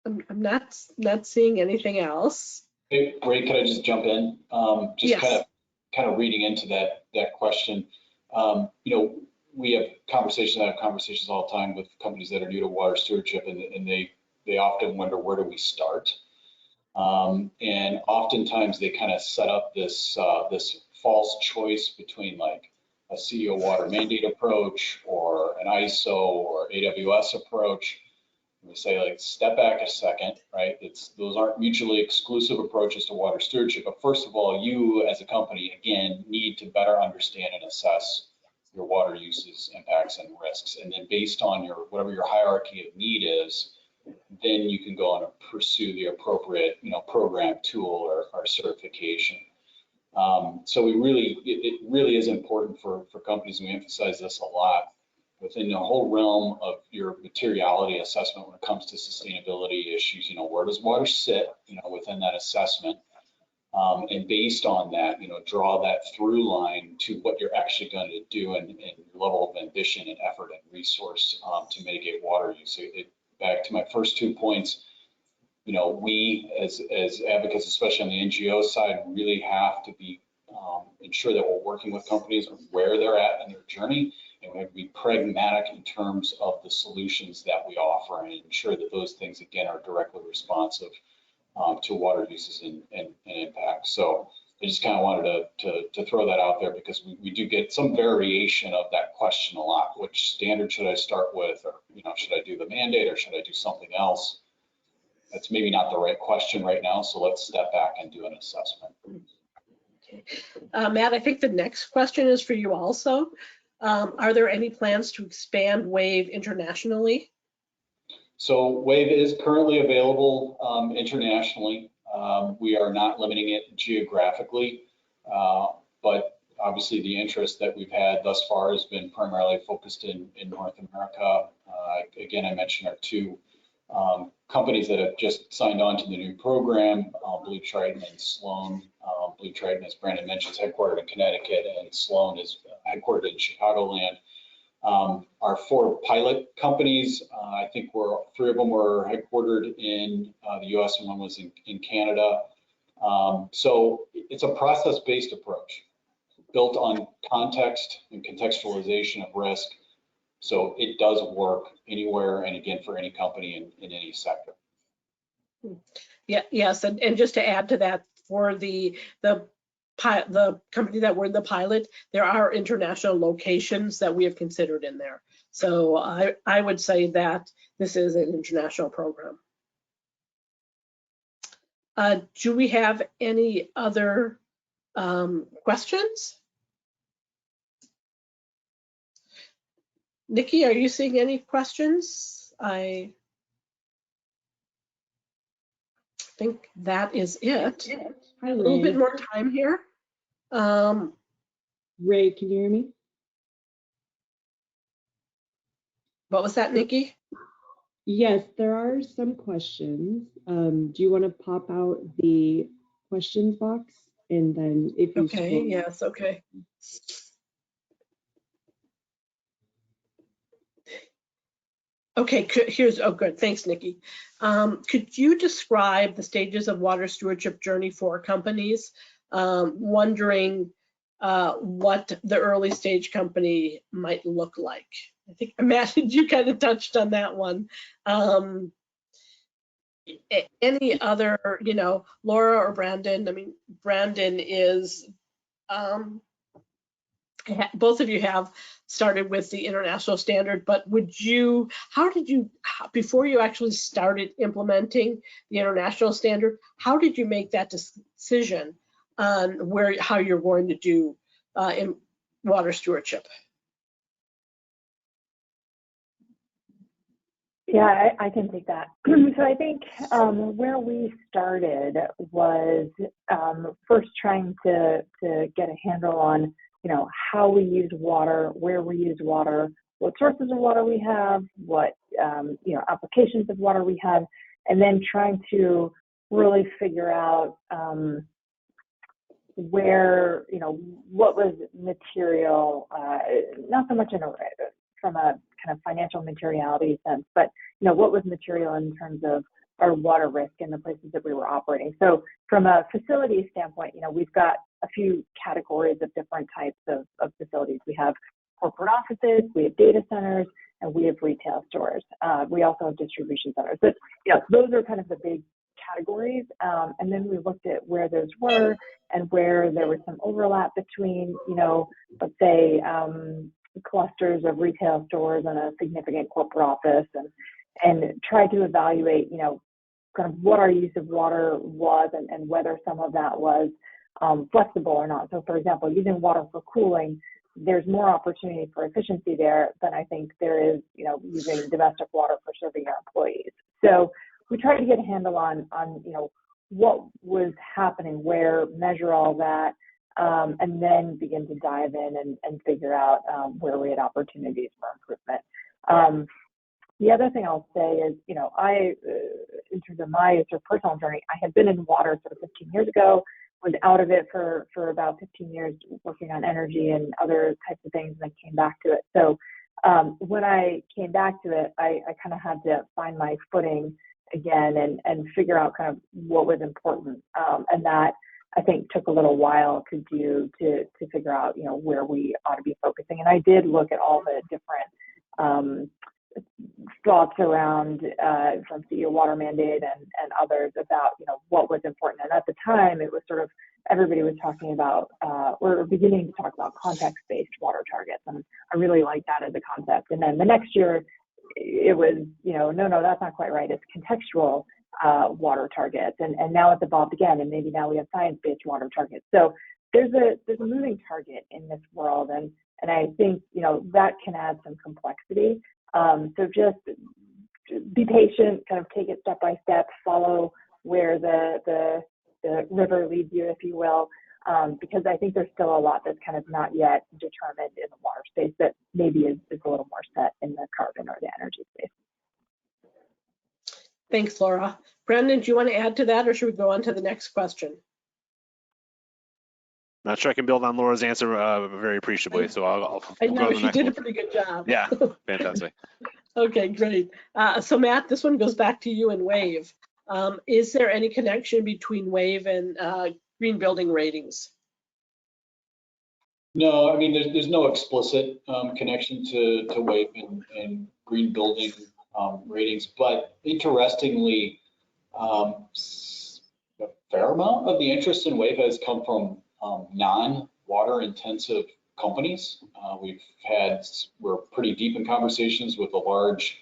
A: I'm not seeing anything else.
D: Hey, Ray, could I just jump in? Just
A: yes.
D: kind of reading into that question. You know, we have conversations all the time with companies that are new to water stewardship, and they often wonder, where do we start? And oftentimes they kind of set up this this false choice between like a CEO water mandate approach or an ISO or AWS approach. We say, like, step back a second, right? Those aren't mutually exclusive approaches to water stewardship. But first of all, you as a company, again, need to better understand and assess your water uses, impacts, and risks. And then based on whatever your hierarchy of need is, then you can go and pursue the appropriate, program, tool, or certification. So it really is important for companies, and we emphasize this a lot, within the whole realm of your materiality assessment when it comes to sustainability issues. Where does water sit, within that assessment? And based on that, draw that through line to what you're actually going to do and your level of ambition and effort and resource to mitigate water use. Back to my first 2 points, we as advocates, especially on the NGO side, really have to be ensure that we're working with companies where they're at in their journey, and we have to be pragmatic in terms of the solutions that we offer and ensure that those things, again, are directly responsive to water uses and impacts. So I just kind of wanted to throw that out there, because we do get some variation of that question a lot. Which standard should I start with? Or, should I do the mandate, or should I do something else? That's maybe not the right question right now, so let's step back and do an assessment.
A: Okay. Matt, I think the next question is for you also. Are there any plans to expand WAVE internationally? So
D: WAVE is currently available internationally. We are not limiting it geographically, but obviously the interest that we've had thus far has been primarily focused in North America. Again, I mentioned our two companies that have just signed on to the new program, BlueTriton and Sloan. BlueTriton, as Brandon mentioned, is headquartered in Connecticut, and Sloan is headquartered in Chicagoland. Our 4 pilot companies, I think 3 of them were headquartered in the US and 1 was in Canada. So it's a process-based approach. built on context and contextualization of risk. So it does work anywhere and again for any company in any sector.
A: Yeah, yes, and just to add to that, for the company that we're in the pilot, there are international locations that we have considered in there. So I would say that this is an international program. Do we have any other questions? Nikki, are you seeing any questions? I think that is it.
E: Hi,
A: A little bit
E: Ray.
A: more time here.
E: Ray, can you hear me?
A: What was that, Nikki?
E: Yes, there are some questions. Do you want to pop out the questions box? And then if you
A: Okay,
E: scroll,
A: yes, okay. Okay, here's, oh good, thanks, Nikki. Could you describe the stages of water stewardship journey for companies? Wondering what the early stage company might look like. I think, Matt, you kind of touched on that one. Any other, Laura or Brandon? I mean, Brandon is, both of you have started with the international standard, but how did you, before you actually started implementing the international standard, how did you make that decision on how you're going to do in water stewardship?
C: Yeah, I can take that. So I think where we started was first trying to get a handle on, how we use water, where we use water, what sources of water we have, what applications of water we have, and then trying to really figure out where, what was material, not so much from a kind of financial materiality sense, but what was material in terms of our water risk in the places that we were operating. So from a facility standpoint, we've got a few categories of different types of facilities. We have corporate offices, we have data centers, and we have retail stores. We also have distribution centers. But those are kind of the big categories. And then we looked at where those were and where there was some overlap between, let's say, clusters of retail stores and a significant corporate office, and tried to evaluate, kind of what our use of water was and whether some of that was flexible or not. So for example, using water for cooling, there's more opportunity for efficiency there than I think there is, using domestic water for serving our employees. So we tried to get a handle on what was happening, where, measure all that, and then begin to dive in and figure out where we had opportunities for improvement. The other thing I'll say is, I, in terms of my sort of personal journey, I had been in water sort of 15 years ago, was out of it for about 15 years working on energy and other types of things, and then came back to it. So when I came back to it, I kind of had to find my footing again and figure out kind of what was important. And that, I think, took a little while to do to figure out, where we ought to be focusing. And I did look at all the different thoughts around from CEO Water Mandate and others about, what was important. And at the time, it was sort of, everybody was talking about, we're beginning to talk about context-based water targets. And I really like that as a concept. And then the next year, it was, no, that's not quite right. It's contextual water targets. And now it's evolved again. And maybe now we have science-based water targets. So there's a moving target in this world. And I think, that can add some complexity. So just be patient, kind of take it step by step, follow where the river leads you, if you will, because I think there's still a lot that's kind of not yet determined in the water space that maybe is a little more set in the carbon or the energy space.
A: Thanks, Laura. Brandon, do you want to add to that, or should we go on to the next question?
B: Not sure I can build on Laura's answer very appreciably, so I'll
A: I
B: go
A: know
B: to the
A: she
B: next
A: did
B: one.
A: a pretty good job.
B: Yeah, fantastic.
A: Okay, great. So Matt, this one goes back to you and WAVE. Is there any connection between WAVE and green building ratings?
D: No, I mean, there's no explicit connection to WAVE and green building ratings, but interestingly, a fair amount of the interest in WAVE has come from non-water intensive companies. We're pretty deep in conversations with a large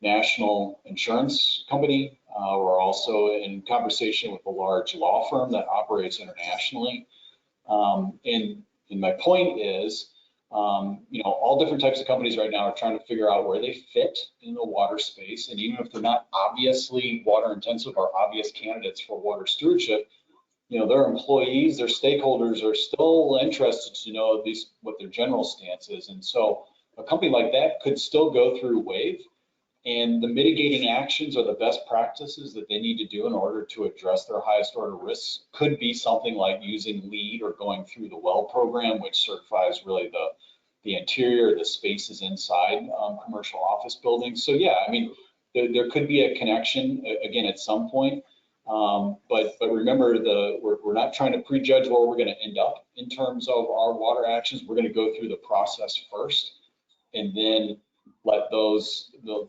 D: national insurance company. We're also in conversation with a large law firm that operates internationally. And my point is, all different types of companies right now are trying to figure out where they fit in the water space. And even if they're not obviously water intensive or obvious candidates for water stewardship, their employees, their stakeholders are still interested to know at least what their general stance is. And so a company like that could still go through WAVE, and the mitigating actions or the best practices that they need to do in order to address their highest order risks could be something like using LEED or going through the WELL program, which certifies really the interior, the spaces inside commercial office buildings. So yeah, I mean, there could be a connection again at some point. But remember, we're not trying to prejudge where we're going to end up in terms of our water actions. We're going to go through the process first, and then let the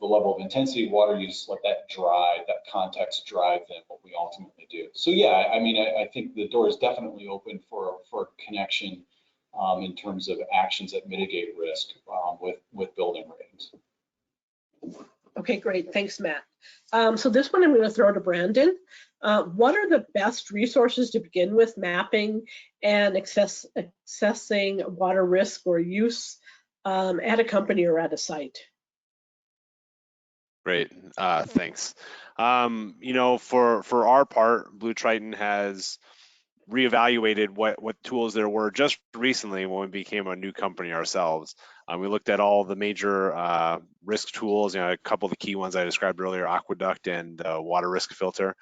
D: level of intensity of water use, let that context drive then what we ultimately do. So yeah, I mean, I think the door is definitely open for connection in terms of actions that mitigate risk with building ratings.
A: Okay, great. Thanks, Matt. So this one I'm going to throw to Brandon. What are the best resources to begin with mapping and assessing water risk or use at a company or at a site?
B: Great, thanks. For our part, BlueTriton has reevaluated what tools there were just recently when we became a new company ourselves. We looked at all the major risk tools, a couple of the key ones I described earlier, Aqueduct and water risk filter.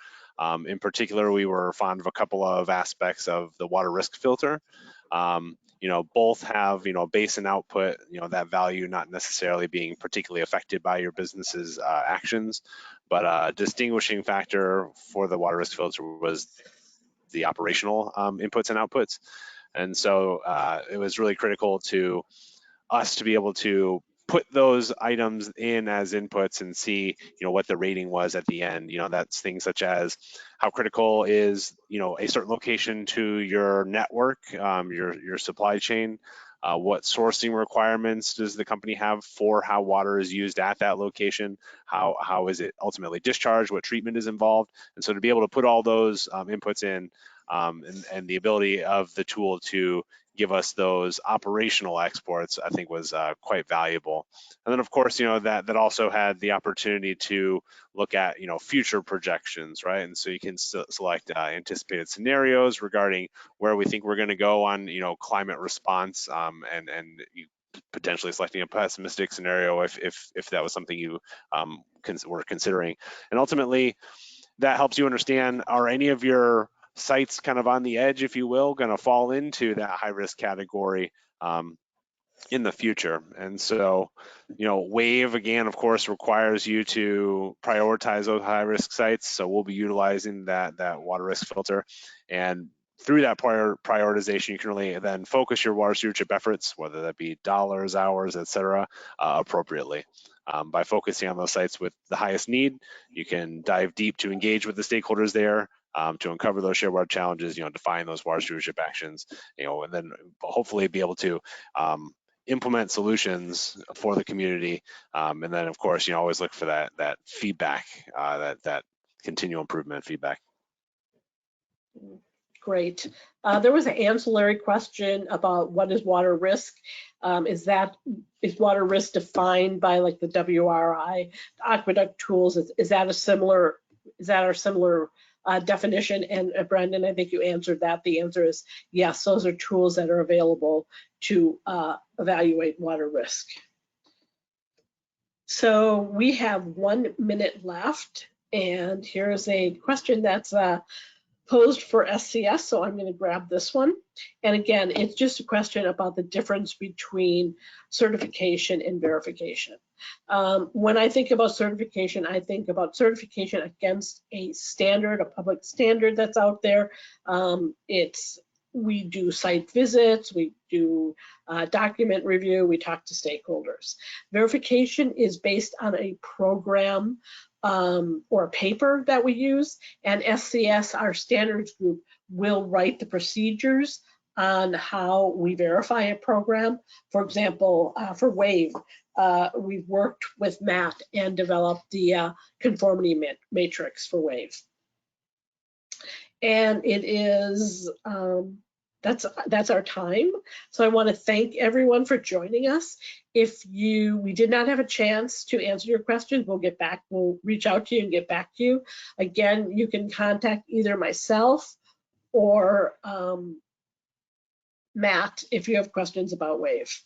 B: In particular, we were fond of a couple of aspects of the water risk filter. Both have, basin output, that value not necessarily being particularly affected by your business's actions, but a distinguishing factor for the water risk filter was the operational inputs and outputs. And so it was really critical to us to be able to put those items in as inputs and see, what the rating was at the end. That's things such as how critical is, a certain location to your network, your supply chain. What sourcing requirements does the company have for how water is used at that location? How is it ultimately discharged? What treatment is involved? And so to be able to put all those inputs in and the ability of the tool to give us those operational exports, I think was quite valuable. And then of course, that also had the opportunity to look at, future projections, right? And so you can select anticipated scenarios regarding where we think we're going to go on, climate response, and you potentially selecting a pessimistic scenario if that was something you were considering. And ultimately, that helps you understand, are any of your sites kind of on the edge, if you will, going to fall into that high risk category in the future. And so, WAVE, again, of course, requires you to prioritize those high risk sites. So we'll be utilizing that water risk filter. And through that prioritization, you can really then focus your water stewardship efforts, whether that be dollars, hours, et cetera, appropriately. By focusing on those sites with the highest need, you can dive deep to engage with the stakeholders there, to uncover those shared water challenges, define those water stewardship actions, and then hopefully be able to implement solutions for the community. And then, of course, always look for that feedback, that continual improvement feedback.
A: Great. There was an ancillary question about what is water risk. Is water risk defined by like the WRI, the aqueduct tools? Is that our similar definition? And Brendan, I think you answered that. The answer is yes, those are tools that are available to evaluate water risk. So we have 1 minute left, and here's a question that's posed for SCS, so I'm going to grab this one. And again, it's just a question about the difference between certification and verification. When I think about certification, I think about certification against a standard, a public standard that's out there. It's we do site visits, we do document review, we talk to stakeholders. Verification is based on a program or a paper that we use, and SCS, our standards group, will write the procedures on how we verify a program. For example, for WAVE, we've worked with Matt and developed the conformity matrix for WAVE. And it is, that's our time. So I want to thank everyone for joining us. If we did not have a chance to answer your questions, we'll reach out to you and get back to you. Again, you can contact either myself or Matt if you have questions about WAVE.